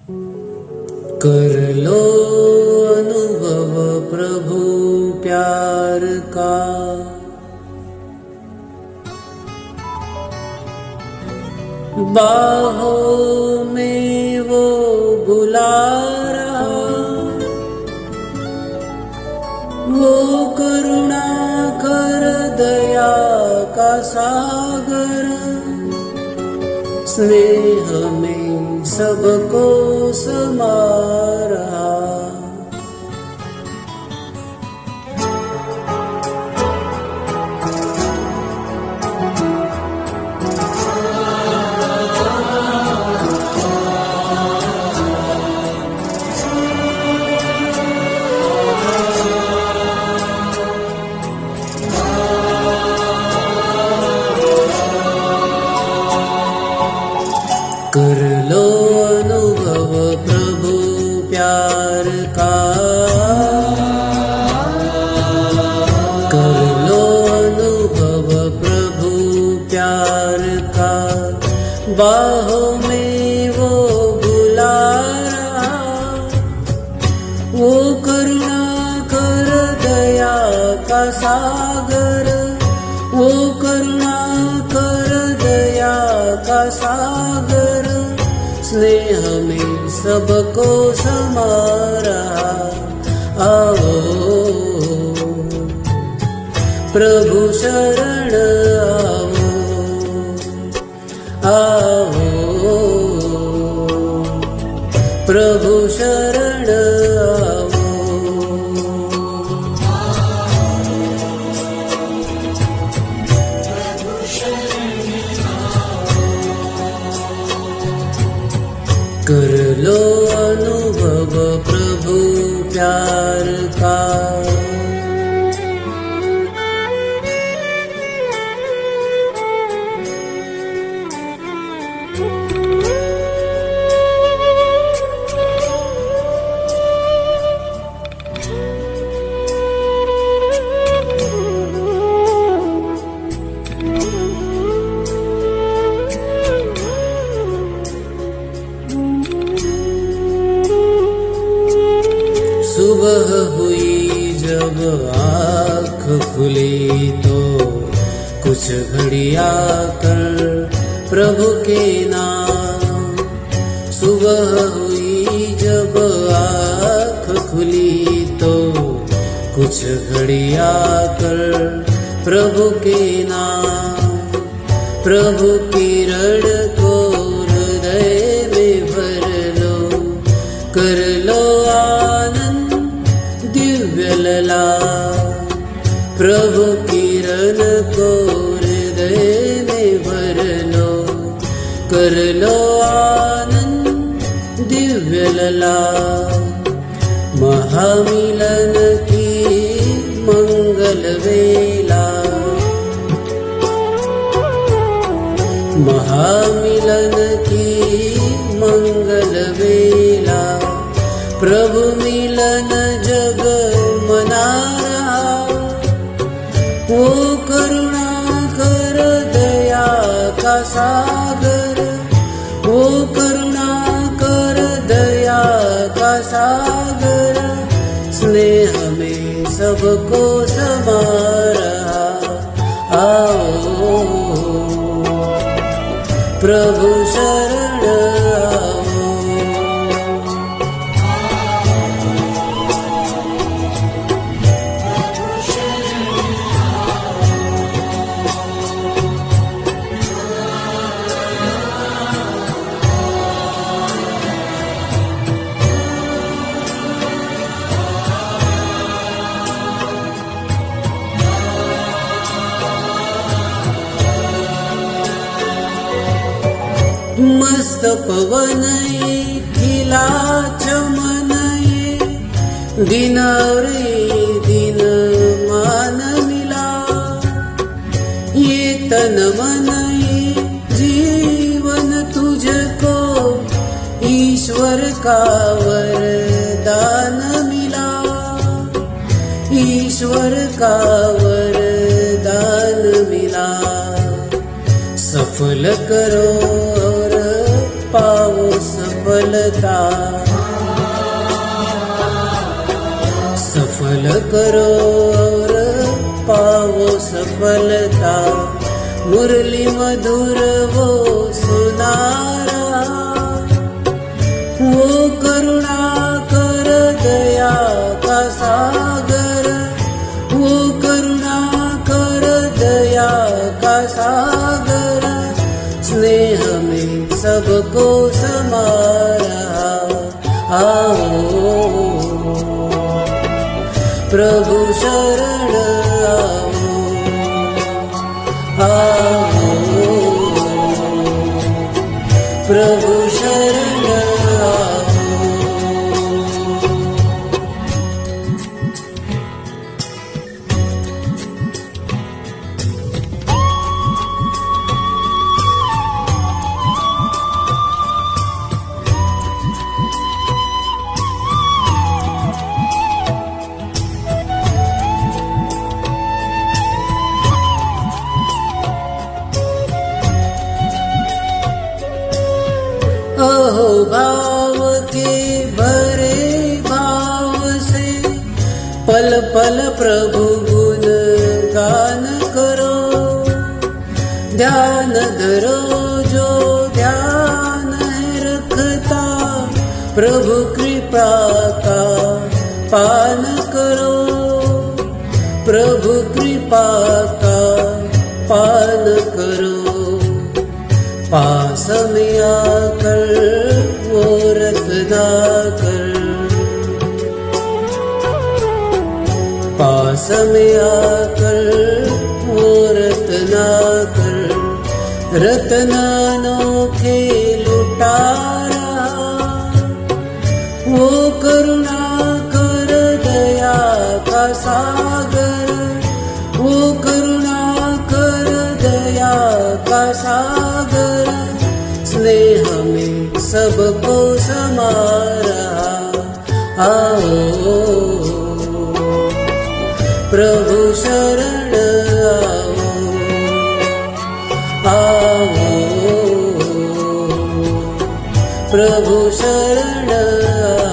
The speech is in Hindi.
कर लो अनुभव प्रभु प्यार का, बाहों में वो बुला रहा, वो करुणा कर दया का सागर, स्नेह में सबको समा रहा। कर लो अनुभव प्रभु प्यार का, कर लो अनुभव प्रभु प्यार का, बाहों में वो बुला रहा, वो करुणा कर दया का सागर, वो करुणा कर दया का सागर, स्नेह में सबको समा रहा। आओ प्रभु शरण आओ, आओ प्रभु शरण आओ। कर लो अनुभव प्रभु प्यार का, सुबह हुई जब आँख खुली तो कुछ घड़िया कर प्रभु के नाम, सुबह हुई जब आँख खुली तो कुछ घड़िया कर प्रभु के नाम, प्रभु किरण को हृदय में भर लो, कर लो दिव्य लला, प्रभु किरण को हृदय में भर लो, कर लो आनंद दिव्य लला। महामिलन की मंगल वेला, महामिलन की मंगल वेला, प्रभु मिलन जग मना रहा, वो करुणा कर दया का सागर, वो करुणा कर दया का सागर, स्नेह में सबको समा रहा। आओ प्रभु शरण आओ, मस्त पवन ये खिला चमन ये, दिन रे दिन मान मिला, ये तन मन ये जीवन तुझको ईश्वर का वरदान मिला, ईश्वर का वरदान मिला। सफल करो और पाओ सब सफलता, सफल करो और पाओ सफलता, मुरली मधुर वो सुनारा, वो करुणा कर दया का सागर, वो करुणा कर दया का सागर, स्नेह में सबको समा रहा। आओ प्रभु शरण आओ, प्रभु शरण आओ। अहो भाव के भरे भाव से पल पल प्रभु गुण गान करो, ध्यान धरो जो ध्यान है रखता, प्रभु कृपा का पान करो, प्रभु कृपा का पान करो। पास में आकर वो रत्ना कर, पास में आकर वो रत्ना कर, रत्नानों के लुटारा, वो करुणा कर दया का सागर, वो करुणा कर दया का सागर, स्नेह में सबको समा रहा। आओ प्रभु शरण आओ, आओ प्रभु शरण आओ।